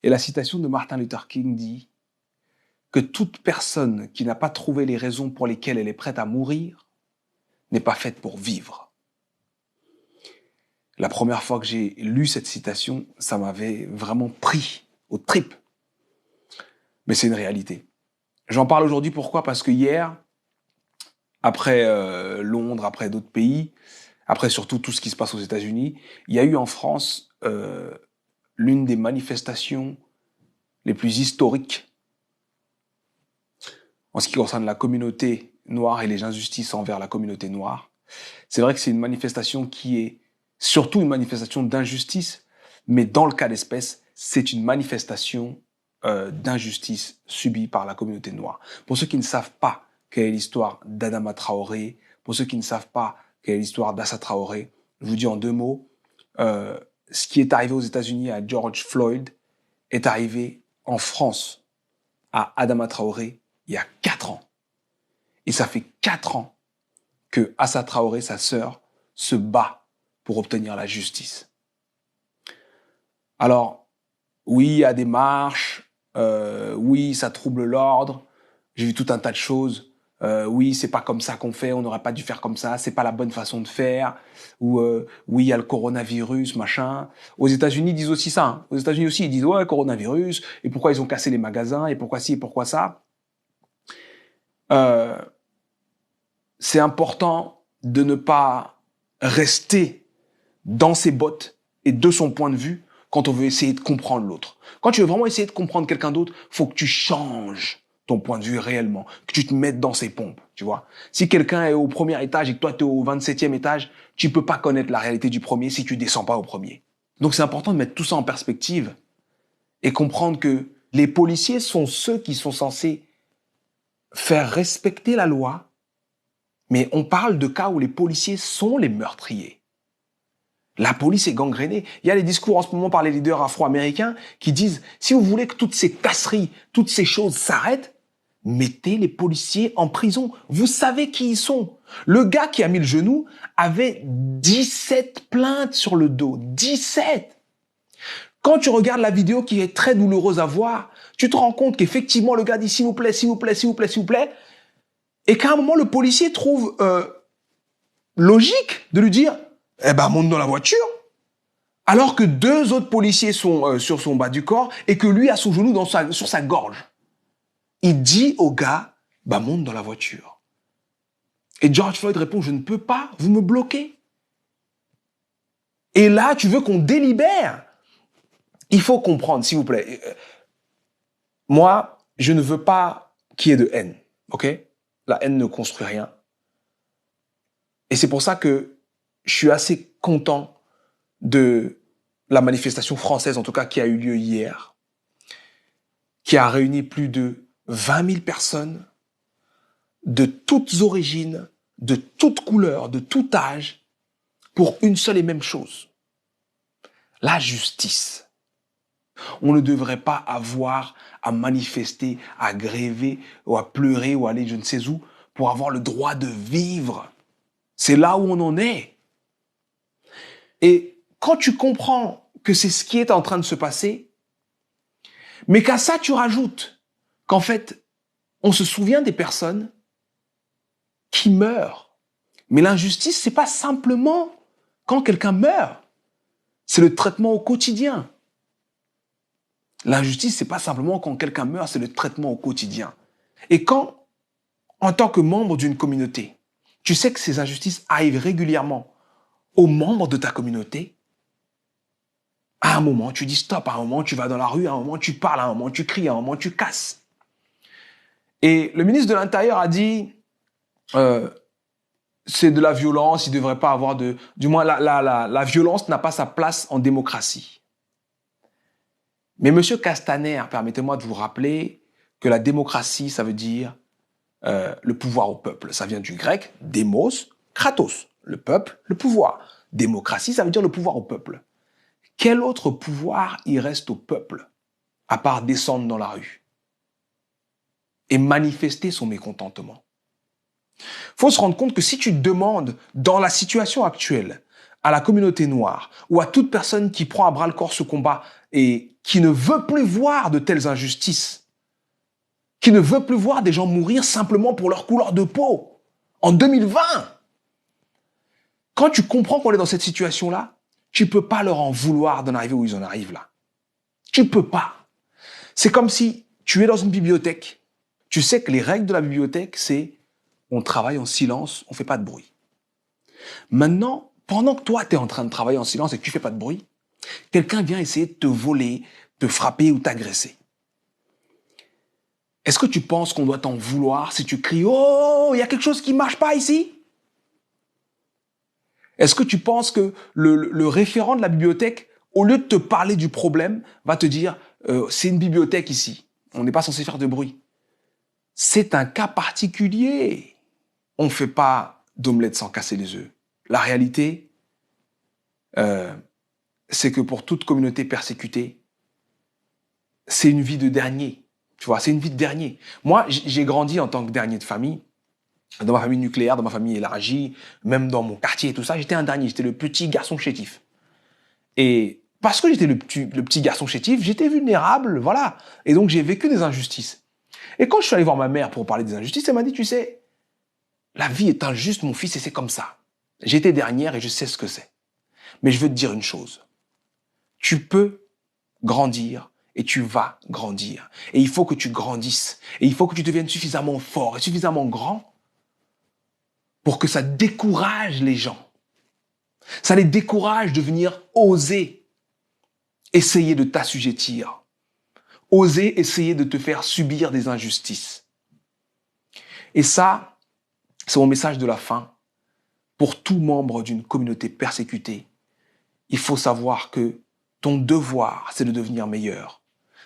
Et la citation de Martin Luther King dit que toute personne qui n'a pas trouvé les raisons pour lesquelles elle est prête à mourir n'est pas faite pour vivre. La première fois que j'ai lu cette citation, ça m'avait vraiment pris aux tripes. Mais c'est une réalité. J'en parle aujourd'hui pourquoi? Parce que hier, après Londres, après d'autres pays, après surtout tout ce qui se passe aux États-Unis, il y a eu en France l'une des manifestations les plus historiques en ce qui concerne la communauté noire et les injustices envers la communauté noire. C'est vrai que c'est une manifestation qui est surtout une manifestation d'injustice, mais dans le cas d'espèce, c'est une manifestation d'injustice subie par la communauté noire. Pour ceux qui ne savent pas quelle est l'histoire d'Adama Traoré, pour ceux qui ne savent pas quelle est l'histoire d'Assa Traoré, je vous dis en 2 mots, ce qui est arrivé aux États-Unis à George Floyd est arrivé en France à Adama Traoré il y a 4 ans. Et ça fait 4 ans que Assa Traoré, sa sœur, se bat pour obtenir la justice. Alors, oui, il y a des marches, oui, ça trouble l'ordre, j'ai vu tout un tas de choses, oui, c'est pas comme ça qu'on fait, on n'aurait pas dû faire comme ça, c'est pas la bonne façon de faire, ou oui, il y a le coronavirus, machin. Aux États-Unis, ils disent aussi ça. Hein. Aux États-Unis aussi, ils disent ouais, coronavirus, et pourquoi ils ont cassé les magasins, et pourquoi ci, et pourquoi ça. C'est important de ne pas rester dans ses bottes et de son point de vue quand on veut essayer de comprendre l'autre. Quand tu veux vraiment essayer de comprendre quelqu'un d'autre, faut que tu changes ton point de vue réellement, que tu te mettes dans ses pompes, tu vois. Si quelqu'un est au premier étage et que toi tu es au 27e étage, tu peux pas connaître la réalité du premier si tu descends pas au premier. Donc c'est important de mettre tout ça en perspective et comprendre que les policiers sont ceux qui sont censés faire respecter la loi, mais on parle de cas où les policiers sont les meurtriers. La police est gangrénée. Il y a des discours en ce moment par les leaders afro-américains qui disent « Si vous voulez que toutes ces casseries, toutes ces choses s'arrêtent, mettez les policiers en prison. Vous savez qui ils sont. » Le gars qui a mis le genou avait 17 plaintes sur le dos. 17. Quand tu regardes la vidéo qui est très douloureuse à voir, tu te rends compte qu'effectivement le gars dit « S'il vous plaît, s'il vous plaît, s'il vous plaît, s'il vous plaît ». Et qu'à un moment, le policier trouve logique de lui dire « Eh ben, monte dans la voiture ». Alors que 2 autres policiers sont sur son bas du corps et que lui a son genou sur sa gorge. Il dit au gars « Bah, monte dans la voiture ». Et George Floyd répond « Je ne peux pas, vous me bloquez ». Et là, tu veux qu'on délibère. Il faut comprendre, s'il vous plaît. Moi, je ne veux pas qu'il y ait de haine, ok ? La haine ne construit rien. Et c'est pour ça que je suis assez content de la manifestation française, en tout cas qui a eu lieu hier, qui a réuni plus de 20 000 personnes de toutes origines, de toutes couleurs, de tout âge, pour une seule et même chose. La justice. On ne devrait pas avoir à manifester, à gréver, ou à pleurer, ou à aller je ne sais où, pour avoir le droit de vivre. C'est là où on en est. Et quand tu comprends que c'est ce qui est en train de se passer, mais qu'à ça tu rajoutes qu'en fait, on se souvient des personnes qui meurent. Mais l'injustice, c'est pas simplement quand quelqu'un meurt. C'est le traitement au quotidien. L'injustice, c'est pas simplement quand quelqu'un meurt, c'est le traitement au quotidien. Et quand, en tant que membre d'une communauté, tu sais que ces injustices arrivent régulièrement aux membres de ta communauté, à un moment, tu dis stop, à un moment, tu vas dans la rue, à un moment, tu parles, à un moment, tu cries, à un moment, tu casses. Et le ministre de l'Intérieur a dit, c'est de la violence, il ne devrait pas avoir de... Du moins, la violence n'a pas sa place en démocratie. Mais Monsieur Castaner, permettez-moi de vous rappeler que la démocratie, ça veut dire le pouvoir au peuple. Ça vient du grec, démos, kratos, le peuple, le pouvoir. Démocratie, ça veut dire le pouvoir au peuple. Quel autre pouvoir il reste au peuple, à part descendre dans la rue et manifester son mécontentement? Il faut se rendre compte que si tu demandes, dans la situation actuelle, à la communauté noire ou à toute personne qui prend à bras le corps ce combat et qui ne veut plus voir de telles injustices, qui ne veut plus voir des gens mourir simplement pour leur couleur de peau en 2020. Quand tu comprends qu'on est dans cette situation-là, tu peux pas leur en vouloir d'en arriver où ils en arrivent là. Tu peux pas. C'est comme si tu es dans une bibliothèque. Tu sais que les règles de la bibliothèque, c'est on travaille en silence, on fait pas de bruit. Maintenant, pendant que toi, tu es en train de travailler en silence et que tu fais pas de bruit, quelqu'un vient essayer de te voler, te frapper ou t'agresser. Est-ce que tu penses qu'on doit t'en vouloir si tu cries « Oh, il y a quelque chose qui marche pas ici ?» Est-ce que tu penses que le référent de la bibliothèque, au lieu de te parler du problème, va te dire c'est une bibliothèque ici, on n'est pas censé faire de bruit. C'est un cas particulier. On ne fait pas d'omelette sans casser les œufs. La réalité, c'est que pour toute communauté persécutée, c'est une vie de dernier. Tu vois, c'est une vie de dernier. Moi, j'ai grandi en tant que dernier de famille, dans ma famille nucléaire, dans ma famille élargie, même dans mon quartier et tout ça, j'étais un dernier, j'étais le petit garçon chétif. Et parce que j'étais le petit garçon chétif, j'étais vulnérable, voilà. Et donc j'ai vécu des injustices. Et quand je suis allé voir ma mère pour parler des injustices, elle m'a dit, tu sais, la vie est injuste, mon fils, et c'est comme ça. J'étais dernière et je sais ce que c'est. Mais je veux te dire une chose. Tu peux grandir et tu vas grandir. Et il faut que tu grandisses. Et il faut que tu deviennes suffisamment fort et suffisamment grand pour que ça décourage les gens. Ça les décourage de venir oser essayer de t'assujettir. Oser essayer de te faire subir des injustices. Et ça, c'est mon message de la fin. Pour tout membre d'une communauté persécutée, il faut savoir que ton devoir, c'est de devenir meilleur.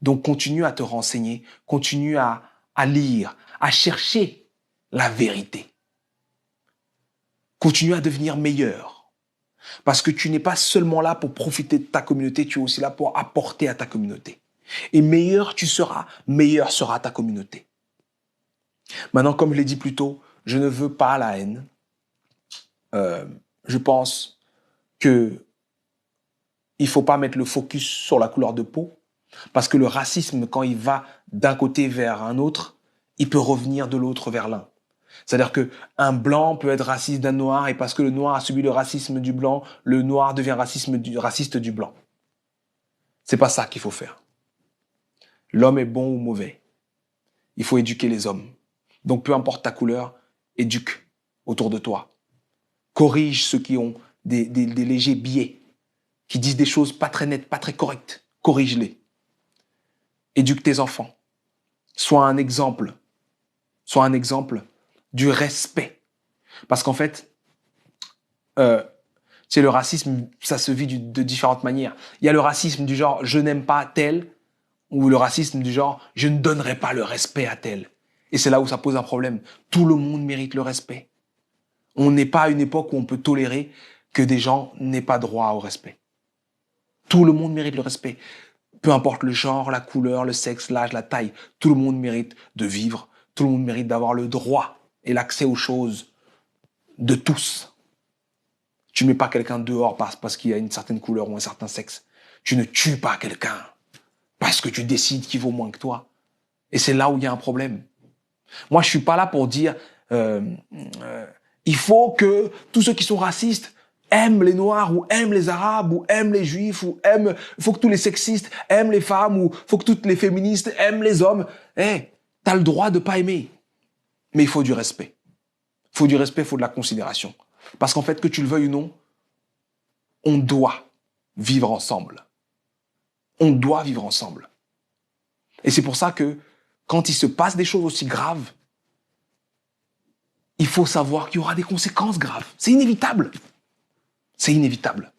Donc continue à te renseigner, continue à lire, à chercher la vérité. Continue à devenir meilleur. Parce que tu n'es pas seulement là pour profiter de ta communauté, tu es aussi là pour apporter à ta communauté. Et meilleur tu seras, meilleure sera ta communauté. Maintenant, comme je l'ai dit plus tôt, je ne veux pas la haine. Je pense que il faut pas mettre le focus sur la couleur de peau, parce que le racisme, quand il va d'un côté vers un autre, il peut revenir de l'autre vers l'un. C'est-à-dire que un blanc peut être raciste d'un noir, et parce que le noir a subi le racisme du blanc, le noir devient raciste du blanc. C'est pas ça qu'il faut faire. L'homme est bon ou mauvais. Il faut éduquer les hommes. Donc peu importe ta couleur, éduque autour de toi. Corrige ceux qui ont des légers biais, qui disent des choses pas très nettes, pas très correctes. Corrige-les. Éduque tes enfants. Sois un exemple. Sois un exemple du respect. Parce qu'en fait, le racisme, ça se vit de différentes manières. Il y a le racisme du genre « je n'aime pas tel » ou le racisme du genre « je ne donnerai pas le respect à tel ». Et c'est là où ça pose un problème. Tout le monde mérite le respect. On n'est pas à une époque où on peut tolérer que des gens n'aient pas droit au respect. Tout le monde mérite le respect. Peu importe le genre, la couleur, le sexe, l'âge, la taille, tout le monde mérite de vivre, tout le monde mérite d'avoir le droit et l'accès aux choses de tous. Tu mets pas quelqu'un dehors parce qu'il a une certaine couleur ou un certain sexe. Tu ne tues pas quelqu'un parce que tu décides qu'il vaut moins que toi. Et c'est là où il y a un problème. Moi, je suis pas là pour dire il faut que tous ceux qui sont racistes aiment les Noirs ou aiment les Arabes ou aiment les Juifs ou aiment... Il faut que tous les sexistes aiment les femmes ou il faut que toutes les féministes aiment les hommes. T'as le droit de pas aimer. Mais il faut du respect. Il faut du respect, il faut de la considération. Parce qu'en fait, que tu le veuilles ou non, on doit vivre ensemble. On doit vivre ensemble. Et c'est pour ça que quand il se passe des choses aussi graves, il faut savoir qu'il y aura des conséquences graves. C'est inévitable. C'est inévitable.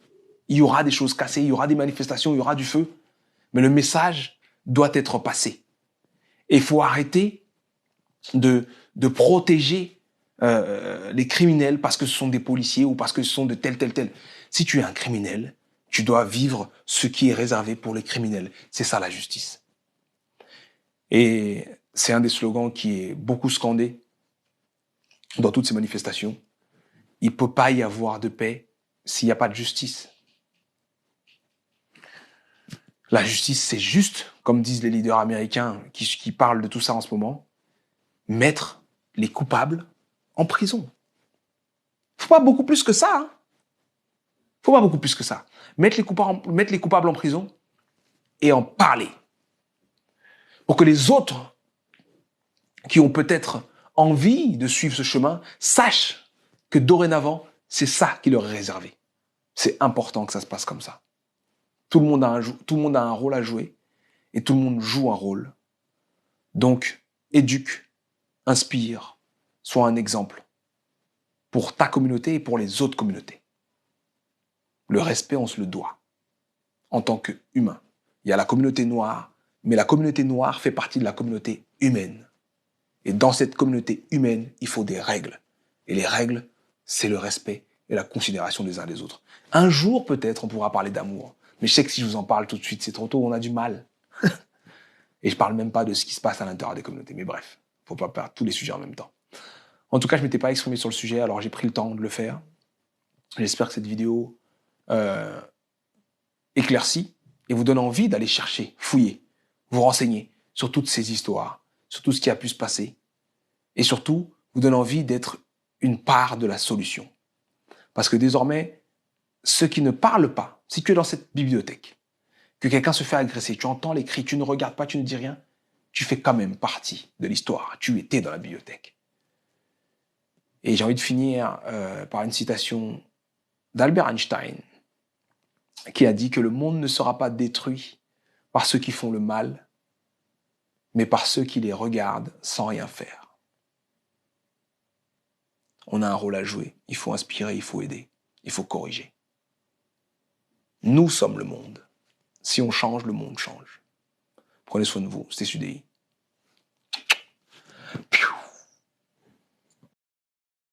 Il y aura des choses cassées, il y aura des manifestations, il y aura du feu. Mais le message doit être passé. Et il faut arrêter de protéger les criminels parce que ce sont des policiers ou parce que ce sont de tel. Si tu es un criminel, tu dois vivre ce qui est réservé pour les criminels. C'est ça la justice. Et c'est un des slogans qui est beaucoup scandé dans toutes ces manifestations. Il ne peut pas y avoir de paix s'il n'y a pas de justice. La justice, c'est juste, comme disent les leaders américains qui parlent de tout ça en ce moment, mettre les coupables en prison. Faut pas beaucoup plus que ça. Hein. Faut pas beaucoup plus que ça. Mettre les coupables en prison et en parler. Pour que les autres qui ont peut-être envie de suivre ce chemin sachent que dorénavant, c'est ça qui leur est réservé. C'est important que ça se passe comme ça. Tout le monde a un rôle à jouer et tout le monde joue un rôle. Donc, éduque, inspire, sois un exemple pour ta communauté et pour les autres communautés. Le respect, on se le doit en tant qu'humain. Il y a la communauté noire, mais la communauté noire fait partie de la communauté humaine. Et dans cette communauté humaine, il faut des règles. Et les règles, c'est le respect et la considération des uns des autres. Un jour, peut-être, on pourra parler d'amour. Mais je sais que si je vous en parle tout de suite, c'est trop tôt, on a du mal. Et je parle même pas de ce qui se passe à l'intérieur des communautés. Mais bref, faut pas perdre tous les sujets en même temps. En tout cas, je m'étais pas exprimé sur le sujet, alors j'ai pris le temps de le faire. J'espère que cette vidéo éclaircit et vous donne envie d'aller chercher, fouiller, vous renseigner sur toutes ces histoires, sur tout ce qui a pu se passer. Et surtout, vous donne envie d'être une part de la solution. Parce que désormais, ceux qui ne parlent pas, si tu es dans cette bibliothèque, que quelqu'un se fait agresser, tu entends les cris, tu ne regardes pas, tu ne dis rien, tu fais quand même partie de l'histoire. Tu étais dans la bibliothèque. Et j'ai envie de finir par une citation d'Albert Einstein, qui a dit que le monde ne sera pas détruit par ceux qui font le mal, mais par ceux qui les regardent sans rien faire. On a un rôle à jouer. Il faut inspirer, il faut aider, il faut corriger. Nous sommes le monde. Si on change, le monde change. Prenez soin de vous. C'était Sudei.